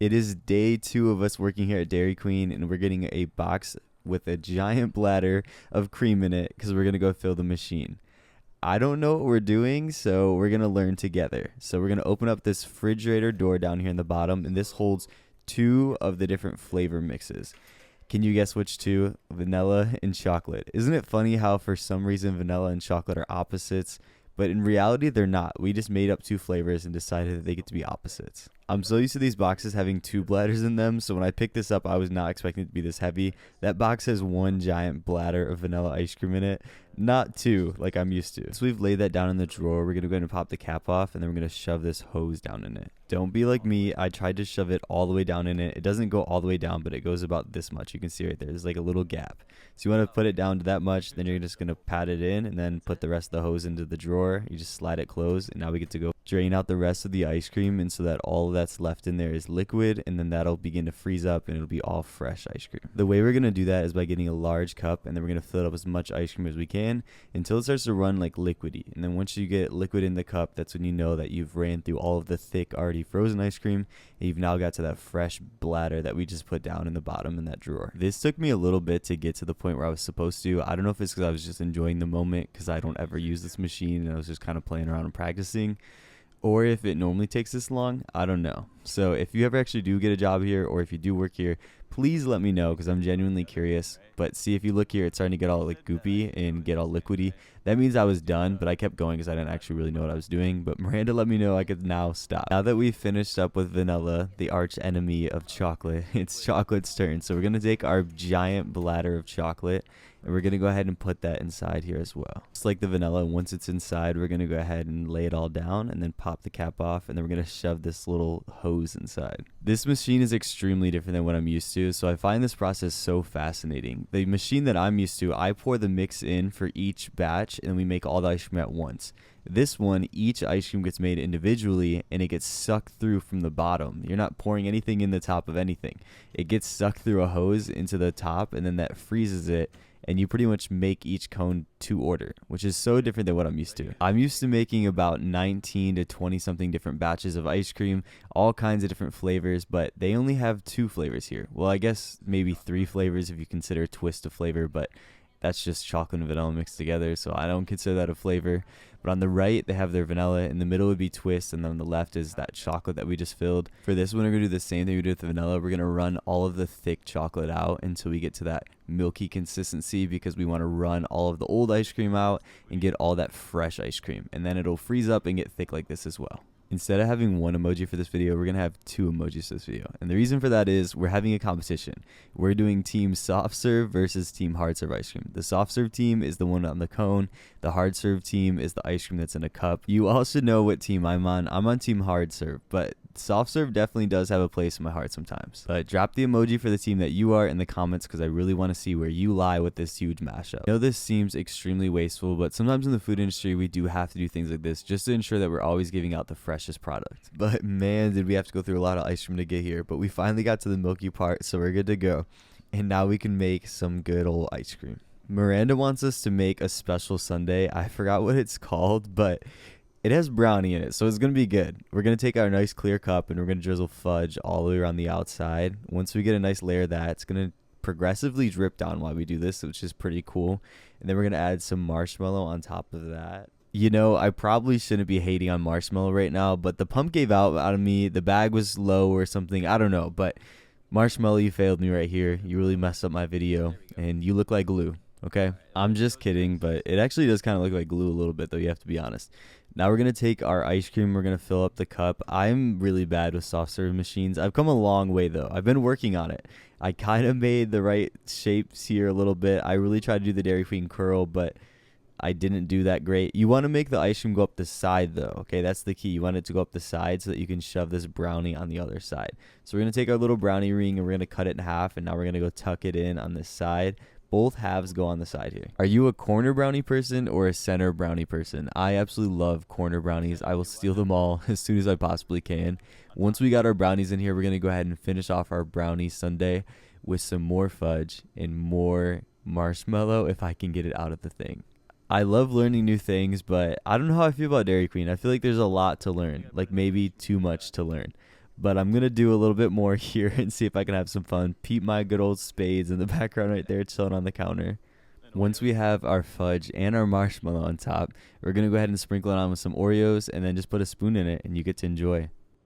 It is day 2 of us working here at Dairy Queen, and we're getting a box with a giant bladder of cream in it because we're going to go fill the machine. I don't know what we're doing, so we're going to learn together. So we're going to open up this refrigerator door down here in the bottom, and this holds 2 of the different flavor mixes. Can you guess which 2? Vanilla and chocolate. Isn't it funny how for some reason vanilla and chocolate are opposites, but in reality they're not. We just made up 2 flavors and decided that they get to be opposites. I'm so used to these boxes having 2 bladders in them, so when I picked this up, I was not expecting it to be this heavy. That box has 1 giant bladder of vanilla ice cream in it, not 2 like I'm used to. So we've laid that down in the drawer. We're going to go ahead and pop the cap off, and then we're going to shove this hose down in it. Don't be like me. I tried to shove it all the way down in it. It doesn't go all the way down, but it goes about this much. You can see right there. There's like a little gap. So you want to put it down to that much, then you're just going to pat it in and then put the rest of the hose into the drawer. You just slide it closed, and now we get to go drain out the rest of the ice cream, and so that all that's left in there is liquid, and then that'll begin to freeze up and it'll be all fresh ice cream. The way we're going to do that is by getting a large cup, and then we're going to fill it up as much ice cream as we can until it starts to run like liquidy. And then once you get liquid in the cup, that's when you know that you've ran through all of the thick already frozen ice cream, and you've now got to that fresh bladder that we just put down in the bottom in that drawer. This took me a little bit to get to the point where I was supposed to. I don't know if it's because I was just enjoying the moment because I don't ever use this machine and I was just kind of playing around and practicing, or if it normally takes this long. I don't know. So if you ever actually do get a job here, or if you do work here, please let me know because I'm genuinely curious. But see, if you look here, it's starting to get all like goopy and get all liquidy. That means I was done, but I kept going because I didn't actually really know what I was doing. But Miranda let me know I could now stop. Now that we've finished up with vanilla, the arch enemy of chocolate, it's chocolate's turn. So we're going to take our giant bladder of chocolate, and we're going to go ahead and put that inside here as well. Just like the vanilla, once it's inside, we're going to go ahead and lay it all down and then pop the cap off, and then we're going to shove this little hose inside. This machine is extremely different than what I'm used to, so I find this process so fascinating. The machine that I'm used to, I pour the mix in for each batch, and we make all the ice cream at once. This one, each ice cream gets made individually, and it gets sucked through from the bottom. You're not pouring anything in the top of anything. It gets sucked through a hose into the top, and then that freezes it, and you pretty much make each cone to order, which is so different than what I'm used to. I'm used to making about 19 to 20 something different batches of ice cream, all kinds of different flavors, but they only have 2 flavors here. Well, I guess maybe 3 flavors if you consider a twist a flavor, but that's just chocolate and vanilla mixed together, so I don't consider that a flavor. But on the right, they have their vanilla. In the middle would be twist, and then on the left is that chocolate that we just filled. For this one, we're going to do the same thing we did with the vanilla. We're going to run all of the thick chocolate out until we get to that milky consistency, because we want to run all of the old ice cream out and get all that fresh ice cream. And then it'll freeze up and get thick like this as well. Instead of having 1 emoji for this video, we're going to have 2 emojis for this video. And the reason for that is we're having a competition. We're doing team soft serve versus team hard serve ice cream. The soft serve team is the one on the cone. The hard serve team is the ice cream that's in a cup. You all should know what team I'm on. I'm on team hard serve, but soft serve definitely does have a place in my heart sometimes. But drop the emoji for the team that you are in the comments, because I really want to see where you lie with this huge mashup. I know this seems extremely wasteful, but sometimes in the food industry we do have to do things like this just to ensure that we're always giving out the freshest product. But man, did we have to go through a lot of ice cream to get here. But we finally got to the milky part, so we're good to go. And now we can make some good old ice cream. Miranda wants us to make a special sundae. I forgot what it's called, but it has brownie in it, so it's going to be good. We're going to take our nice clear cup, and we're going to drizzle fudge all the way around the outside. Once we get a nice layer of that, it's going to progressively drip down while we do this, which is pretty cool. And then we're going to add some marshmallow on top of that. You know, I probably shouldn't be hating on marshmallow right now, but the pump gave out of me. The bag was low or something. I don't know, but marshmallow, you failed me right here. You really messed up my video, and you look like glue. Okay, I'm just kidding, but it actually does kind of look like glue a little bit, though, you have to be honest. Now we're going to take our ice cream, we're going to fill up the cup. I'm really bad with soft serve machines. I've come a long way, though. I've been working on it. I kind of made the right shapes here a little bit. I really tried to do the Dairy Queen curl, but I didn't do that great. You want to make the ice cream go up the side, though. Okay, that's the key. You want it to go up the side so that you can shove this brownie on the other side. So we're going to take our little brownie ring, and we're going to cut it in half, and now we're going to go tuck it in on this side. Both halves go on the side here. Are you a corner brownie person or a center brownie person? I absolutely love corner brownies. I will steal them all as soon as I possibly can. Once we got our brownies in here, we're going to go ahead and finish off our brownie sundae with some more fudge and more marshmallow if I can get it out of the thing. I love learning new things, but I don't know how I feel about Dairy Queen. I feel like there's a lot to learn, like maybe too much to learn. But I'm going to do a little bit more here and see if I can have some fun. Peep my good old spades in the background right there chilling on the counter. Once we have our fudge and our marshmallow on top, we're going to go ahead and sprinkle it on with some Oreos and then just put a spoon in it and you get to enjoy.